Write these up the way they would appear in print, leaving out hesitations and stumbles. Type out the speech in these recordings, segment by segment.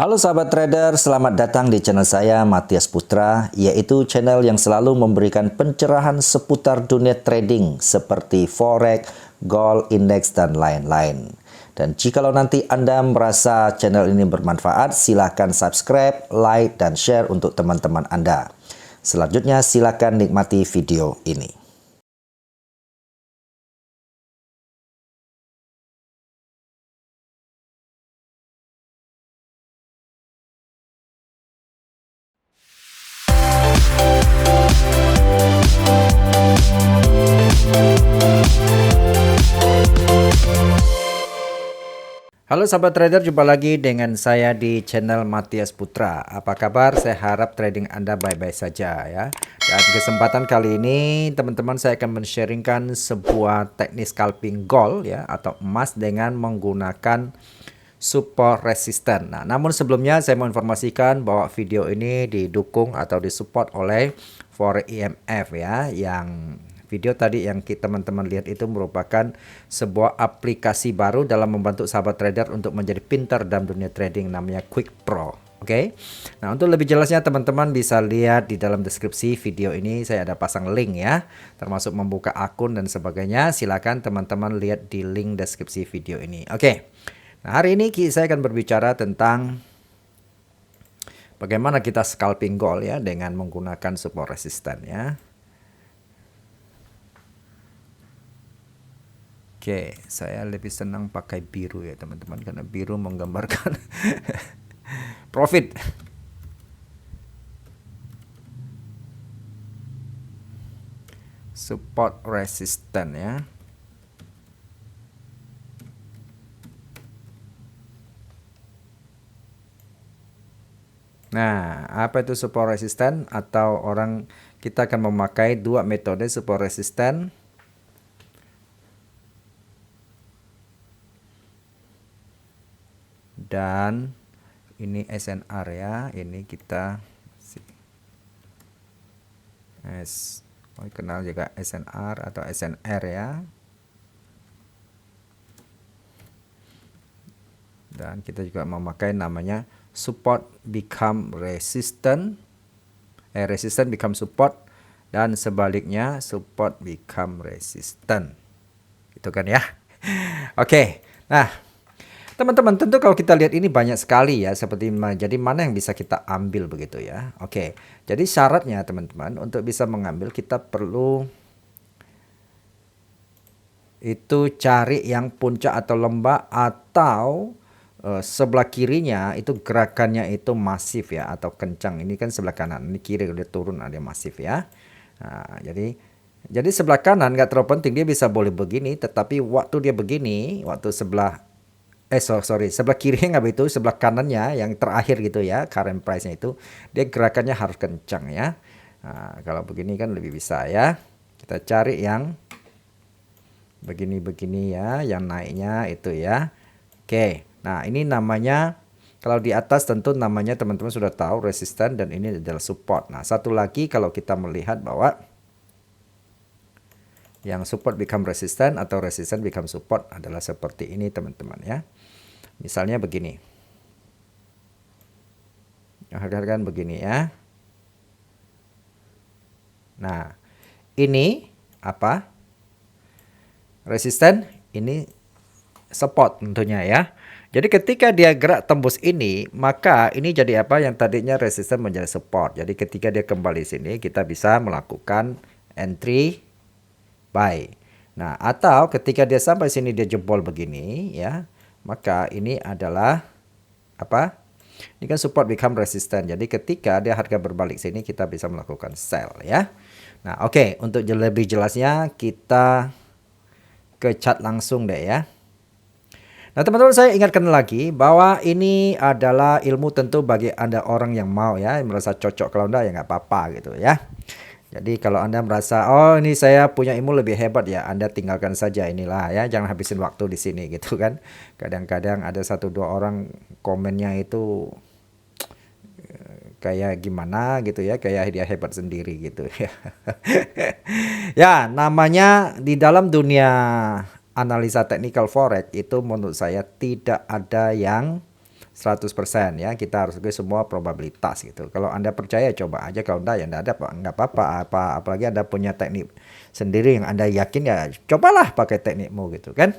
Halo sahabat trader, selamat datang di channel saya Matias Putra, yaitu channel yang selalu memberikan pencerahan seputar dunia trading seperti forex, gold, indeks, dan lain-lain. Dan jikalau nanti Anda merasa channel ini bermanfaat, silakan subscribe, like, dan share untuk teman-teman Anda. Selanjutnya silakan nikmati video ini. Halo sahabat trader, jumpa lagi dengan saya di channel Matias Putra. Apa kabar? Saya harap trading Anda baik-baik saja ya. Dan kesempatan kali ini teman-teman saya akan men-sharingkan sebuah teknik scalping gold ya atau emas dengan menggunakan support resisten. Nah, namun sebelumnya saya mau informasikan bahwa video ini didukung atau disupport oleh Forex IMF ya, yang video tadi yang teman-teman lihat itu merupakan sebuah aplikasi baru dalam membantu sahabat trader untuk menjadi pintar dalam dunia trading, namanya Quick Pro. Oke. Nah, untuk lebih jelasnya teman-teman bisa lihat di dalam deskripsi video ini, saya ada pasang link ya, termasuk membuka akun dan sebagainya. Silakan teman-teman lihat di link deskripsi video ini. Oke. Nah, hari ini saya akan berbicara tentang bagaimana kita scalping gold ya dengan menggunakan support resisten ya. Oke, saya lebih senang pakai biru ya teman-teman, karena biru menggambarkan profit. Support resisten ya. Nah, apa itu support resisten? Atau kita akan memakai dua metode support resisten. Dan ini SNR ya, ini kita kenal juga SNR atau SNR ya. Dan kita juga memakai namanya support become resistant, resistant become support, dan sebaliknya support become resistant, gitu kan ya. Oke, nah teman-teman, tentu kalau kita lihat ini banyak sekali ya, seperti jadi mana yang bisa kita ambil begitu ya. Oke, jadi syaratnya teman-teman, untuk bisa mengambil kita perlu itu cari yang puncak atau lembah atau sebelah kirinya itu gerakannya itu masif ya atau kencang. Ini kan sebelah kanan, ini kiri udah turun ada masif ya. Nah, jadi sebelah kanan nggak terlalu penting, dia bisa boleh begini, tetapi waktu dia begini, waktu sebelah sebelah kirinya nggak begitu, sebelah kanannya yang terakhir gitu ya, current price-nya itu dia gerakannya harus kencang ya. Nah, kalau begini kan lebih bisa ya. Kita cari yang begini-begini ya, yang naiknya itu ya. Oke, nah ini namanya, kalau di atas tentu namanya teman-teman sudah tahu resisten, dan ini adalah support. Nah, satu lagi kalau kita melihat bahwa yang support become resistant atau resistant become support adalah seperti ini teman-teman ya. Misalnya begini, harga-hargaan begini ya. Nah, ini apa? Resisten, ini support tentunya ya. Jadi ketika dia gerak tembus ini, maka ini jadi apa? Yang tadinya resisten menjadi support. Jadi ketika dia kembali sini, kita bisa melakukan entry buy. Nah, atau ketika dia sampai sini dia jebol begini ya, maka ini adalah apa? Ini kan support become resistant. Jadi ketika dia harga berbalik sini, kita bisa melakukan sell ya. Nah, oke, untuk lebih jelasnya kita ke chart langsung deh ya. Nah, teman-teman, saya ingatkan lagi bahwa ini adalah ilmu tentu bagi Anda orang yang mau ya, yang merasa cocok. Kalau Anda ya nggak apa-apa gitu ya. Jadi kalau Anda merasa, oh ini saya punya ilmu lebih hebat ya, Anda tinggalkan saja inilah ya, jangan habisin waktu di sini gitu kan. Kadang-kadang ada 1-2 orang komennya itu kayak gimana gitu ya, kayak dia hebat sendiri gitu ya. Ya, namanya di dalam dunia analisa technical forex itu menurut saya tidak ada yang 100% ya, kita harus pakai semua probabilitas gitu. Kalau Anda percaya coba aja, kalau enggak ya enggak ada nggak apa-apa. Apalagi Anda punya teknik sendiri yang Anda yakin ya, cobalah pakai teknikmu gitu kan.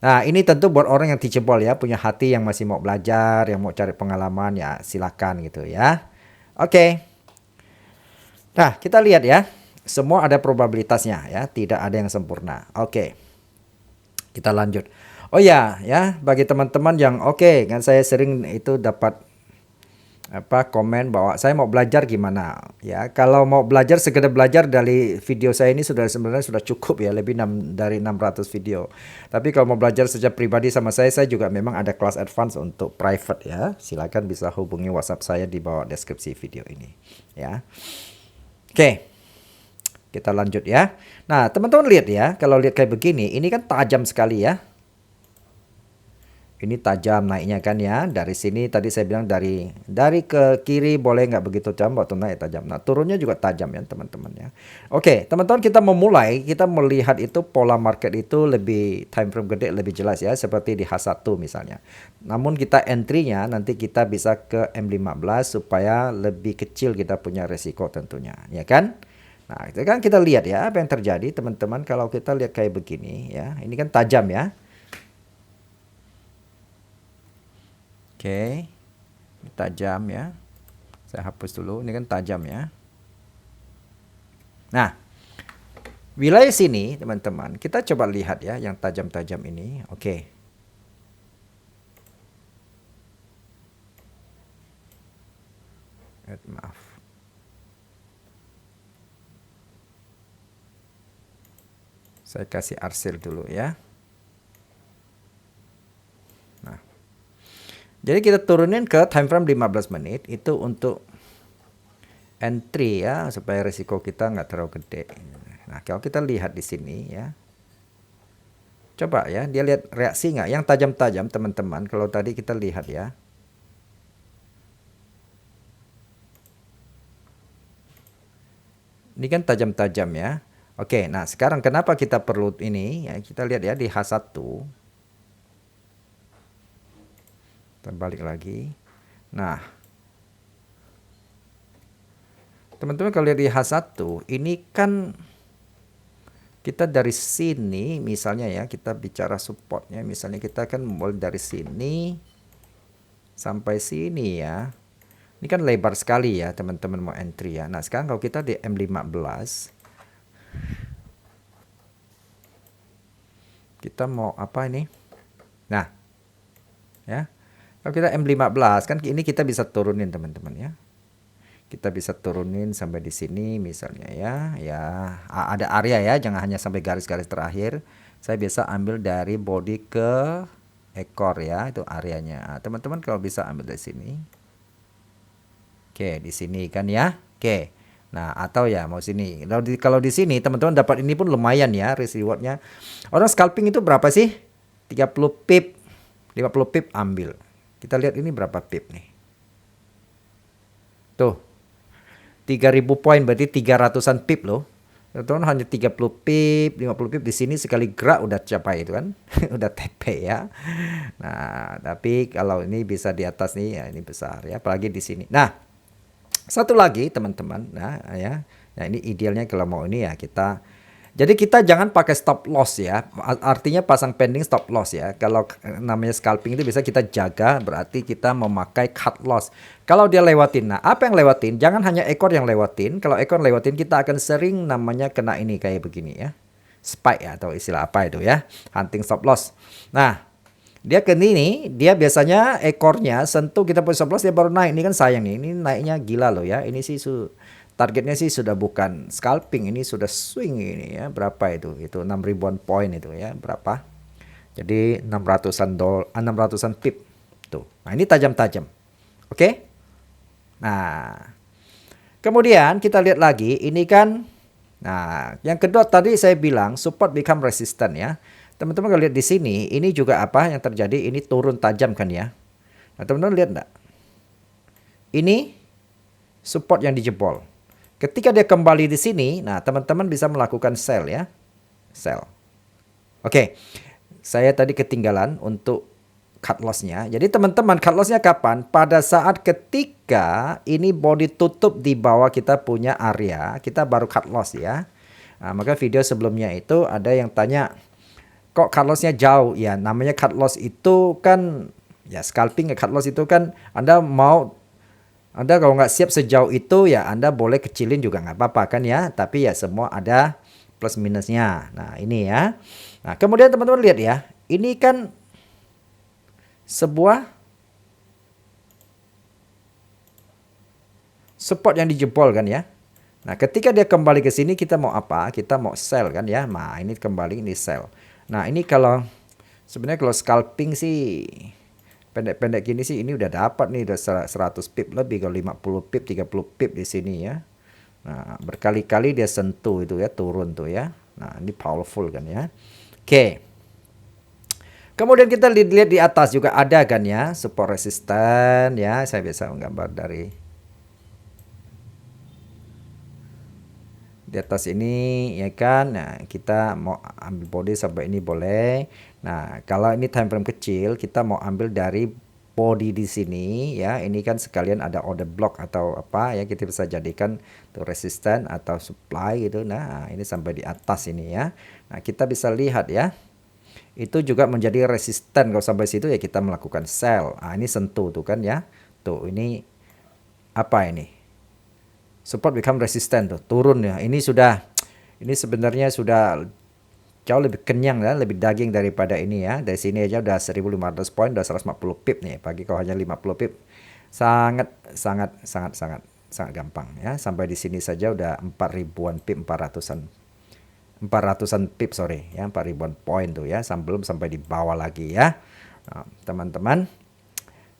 Nah, ini tentu buat orang yang teachable ya, punya hati yang masih mau belajar, yang mau cari pengalaman ya, silakan gitu ya. Oke. Nah, kita lihat ya. Semua ada probabilitasnya ya, tidak ada yang sempurna. Oke. Kita lanjut. Oh ya, ya bagi teman-teman yang oke, kan saya sering itu dapat komen bahwa saya mau belajar gimana ya. Kalau mau belajar sekedar belajar dari video saya ini sebenarnya sudah cukup ya, lebih dari 600 video. Tapi kalau mau belajar secara pribadi sama saya juga memang ada kelas advance untuk private ya. Silakan bisa hubungi WhatsApp saya di bawah deskripsi video ini ya. Oke. Kita lanjut ya. Nah, teman-teman lihat ya, kalau lihat kayak begini, ini kan tajam sekali ya. Ini tajam naiknya kan ya. Dari sini tadi saya bilang dari ke kiri boleh nggak begitu tajam, waktu naik tajam. Nah, turunnya juga tajam ya teman-teman ya. Oke, teman-teman kita memulai, kita melihat itu pola market itu lebih time frame gede, lebih jelas ya. Seperti di H1 misalnya. Namun kita entry-nya nanti kita bisa ke M15 supaya lebih kecil kita punya resiko tentunya. Ya kan? Nah, itu kan kita lihat ya apa yang terjadi teman-teman kalau kita lihat kayak begini ya. Ini kan tajam ya. Oke. Ini tajam ya. Saya hapus dulu. Ini kan tajam ya. Nah, wilayah sini teman-teman, kita coba lihat ya yang tajam-tajam ini. Oke. Maaf. Saya kasih arsir dulu ya. Nah. Jadi kita turunin ke time frame 15 menit itu untuk entry ya supaya risiko kita nggak terlalu gede. Nah, kalau kita lihat di sini ya. Coba ya, dia lihat reaksi nggak? Yang tajam-tajam teman-teman. Kalau tadi kita lihat ya. Ini kan tajam-tajam ya. Oke, nah sekarang kenapa kita perlu ini? Ya, kita lihat ya di H1. Kita balik lagi. Nah, teman-teman kalau lihat di H1, ini kan kita dari sini misalnya ya, kita bicara supportnya. Misalnya kita kan mulai dari sini sampai sini ya. Ini kan lebar sekali ya teman-teman mau entry ya. Nah sekarang kalau kita di M15, kita mau apa ini? Nah, ya. Kalau kita M15 kan ini kita bisa turunin teman-teman ya. Kita bisa turunin sampai di sini misalnya ya. Ya, ada area ya, jangan hanya sampai garis-garis terakhir. Saya biasa ambil dari body ke ekor ya, itu areanya. Teman-teman kalau bisa ambil dari sini. Oke, di sini kan ya. Oke. Nah, atau ya mau sini. Kalau di sini teman-teman dapat ini pun lumayan ya risk rewardnya. Orang scalping itu berapa sih? 30 pip. 50 pip ambil. Kita lihat ini berapa pip nih. Tuh. 3000 poin berarti 300-an pip loh. Teman-teman hanya 30 pip, 50 pip di sini sekali gerak udah capai itu kan. Udah TP ya. Nah, tapi kalau ini bisa di atas nih ya ini besar ya, apalagi di sini. Nah, satu lagi teman-teman, nah ya, nah ini idealnya kalau mau ini ya kita, jadi kita jangan pakai stop loss ya, artinya pasang pending stop loss ya. Kalau namanya scalping itu bisa kita jaga, berarti kita memakai cut loss. Kalau dia lewatin, nah apa yang lewatin? Jangan hanya ekor yang lewatin. Kalau ekor lewatin kita akan sering namanya kena ini kayak begini ya, spike ya, atau istilah apa itu ya, hunting stop loss. Nah. Dia ke ini, dia biasanya ekornya sentuh kita punya stop loss dia baru naik. Ini kan sayang nih, ini naiknya gila loh ya. Ini sih targetnya sih sudah bukan scalping, ini sudah swing ini ya. Berapa itu? Itu 6 ribuan poin itu ya. Berapa? Jadi 600-an pip. Tuh. Nah, ini tajam-tajam. Oke? Nah. Kemudian kita lihat lagi, ini kan nah, yang kedua tadi saya bilang support become resistant ya. Teman-teman kalau lihat di sini, ini juga apa yang terjadi? Ini turun tajam kan ya. Nah, teman-teman lihat enggak? Ini support yang dijebol. Ketika dia kembali di sini, nah teman-teman bisa melakukan sell ya. Sell. Oke. Saya tadi ketinggalan untuk cut loss-nya. Jadi teman-teman, cut loss-nya kapan? Pada saat ketika ini body tutup di bawah kita punya area, kita baru cut loss ya. Nah, maka video sebelumnya itu ada yang tanya, kok cut loss-nya jauh? Ya, namanya cut loss itu kan, ya scalping ya, cut loss itu kan Anda kalau nggak siap sejauh itu ya Anda boleh kecilin juga nggak apa-apa kan ya. Tapi ya semua ada plus minusnya. Nah ini ya. Nah kemudian teman-teman lihat ya. Ini kan sebuah support yang dijebol kan ya. Nah ketika dia kembali ke sini kita mau apa? Kita mau sell kan ya. Nah ini kembali ini sell. Nah ini sebenarnya kalau scalping sih pendek-pendek gini sih ini udah dapat nih, udah 100 pip lebih, kalau 50 pip 30 pip di sini ya. Nah berkali-kali dia sentuh itu ya, turun tuh ya. Nah ini powerful kan ya. Oke. Kemudian kita lihat di atas juga ada kan ya, support resisten ya. Saya biasa menggambar dari di atas ini ya kan. Nah kita mau ambil body sampai ini boleh. Nah kalau ini time frame kecil kita mau ambil dari body di sini ya. Ini kan sekalian ada order block atau apa ya, kita bisa jadikan tuh resisten atau supply gitu. Nah ini sampai di atas ini ya. Nah kita bisa lihat ya, itu juga menjadi resisten. Kalau sampai situ ya kita melakukan sell. Nah ini sentuh tuh kan ya. Tuh ini apa ini? Support become resistant tuh, turun ya. Ini sebenarnya sudah jauh lebih kenyang ya, lebih daging daripada ini ya. Dari sini aja udah 1.500 poin, udah 150 pip nih. Pagi kalau hanya 50 pip sangat sangat gampang ya. Sampai di sini saja udah 4.000-an pip, 400-an pip sorry ya, 4.000-an poin tuh ya, belum sampai di bawah lagi ya. Nah, teman-teman,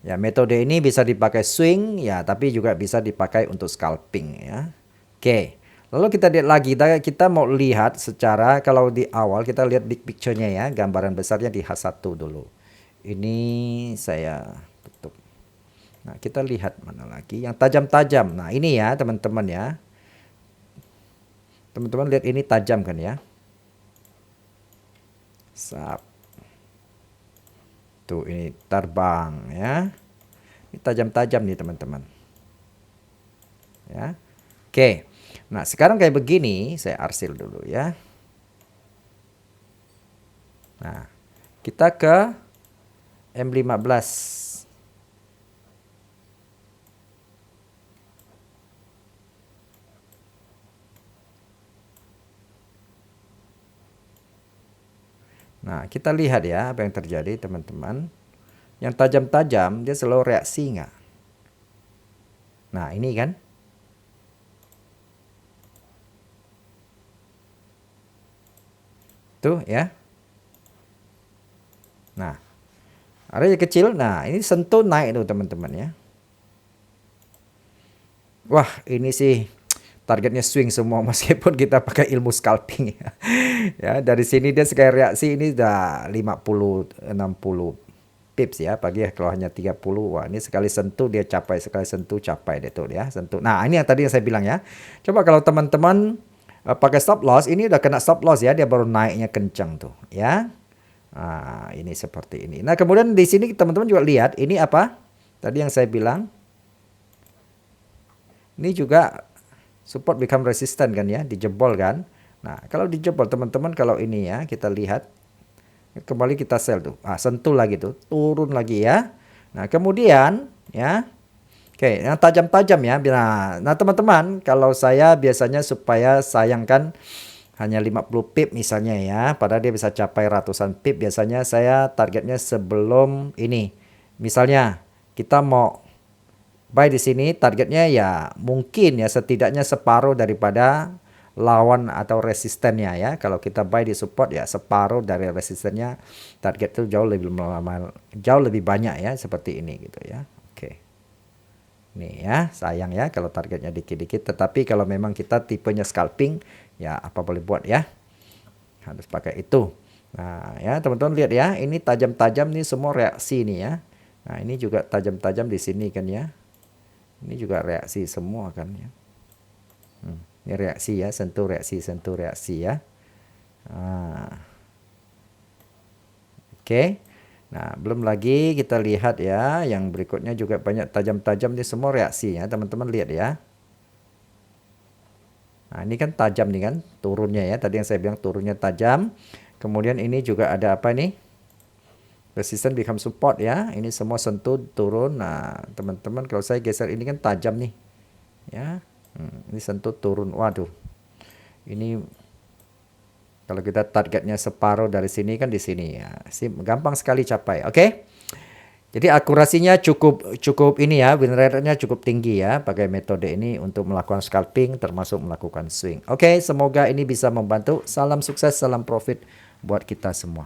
ya metode ini bisa dipakai swing ya, tapi juga bisa dipakai untuk scalping ya. Oke. Lalu kita lihat lagi, kita mau lihat secara, kalau di awal kita lihat big picture-nya ya, gambaran besarnya di H1 dulu. Ini saya tutup. Nah, kita lihat mana lagi yang tajam-tajam. Nah, ini ya, teman-teman ya. Teman-teman lihat ini tajam kan ya. Sap. Tuh ini terbang ya. Ini tajam-tajam nih teman-teman. Ya. Oke. Nah, sekarang kayak begini, saya arsil dulu ya. Nah, kita ke M15. Nah, kita lihat ya apa yang terjadi teman-teman. Yang tajam-tajam dia selalu reaksi nggak? Nah, ini kan. Tuh ya. Nah, area kecil. Nah, ini sentuh naik tuh teman-teman ya. Wah, ini sih targetnya swing semua meskipun kita pakai ilmu scalping ya. Ya, dari sini dia sekali reaksi ini udah 50 60 pips ya, pagi ya, kalau hanya 30. Wah, ini sekali sentuh dia capai, sekali sentuh capai deh tuh ya, sentuh. Nah, ini yang tadi yang saya bilang ya. Coba kalau teman-teman pakai stop loss, ini udah kena stop loss ya, dia baru naiknya kencang tuh ya. Nah, ini seperti ini. Nah, kemudian di sini teman-teman juga lihat ini apa? Tadi yang saya bilang. Ini juga support become resistant kan ya, dijebol kan. Nah, kalau dijebol teman-teman, kalau ini ya, kita lihat kembali kita sell tuh. Ah, sentuh lagi tuh, turun lagi ya. Nah, kemudian ya. Oke, yang tajam-tajam ya. Nah, teman-teman, kalau saya biasanya supaya sayangkan hanya 50 pip misalnya ya, padahal dia bisa capai ratusan pip, biasanya saya targetnya sebelum ini. Misalnya kita mau buy di sini, targetnya ya mungkin ya setidaknya separuh daripada lawan atau resistennya ya. Kalau kita buy di support ya separuh dari resistennya, target itu jauh lebih banyak ya, seperti ini gitu ya. Oke. Nih ya, sayang ya kalau targetnya dikit-dikit, tetapi kalau memang kita tipenya scalping ya apa boleh buat ya. Harus pakai itu. Nah, ya teman-teman lihat ya, ini tajam-tajam nih semua reaksi nih ya. Nah, ini juga tajam-tajam di sini kan ya. Ini juga reaksi semua kan ya. Ini reaksi ya, sentuh reaksi ya. Oke. Nah, belum lagi kita lihat ya, yang berikutnya juga banyak tajam-tajam ini semua reaksi ya, teman-teman lihat ya. Nah, ini kan tajam nih kan, turunnya ya. Tadi yang saya bilang turunnya tajam. Kemudian ini juga ada apa nih? Resistance become support ya. Ini semua sentuh turun. Nah, teman-teman kalau saya geser ini kan tajam nih. Ya. Ini sentuh turun. Waduh. Ini kalau kita targetnya separuh dari sini kan di sini ya. Gampang sekali capai. Oke. Jadi akurasinya cukup ini ya, win rate-nya cukup tinggi ya pakai metode ini untuk melakukan scalping termasuk melakukan swing. Oke, semoga ini bisa membantu. Salam sukses, salam profit buat kita semua.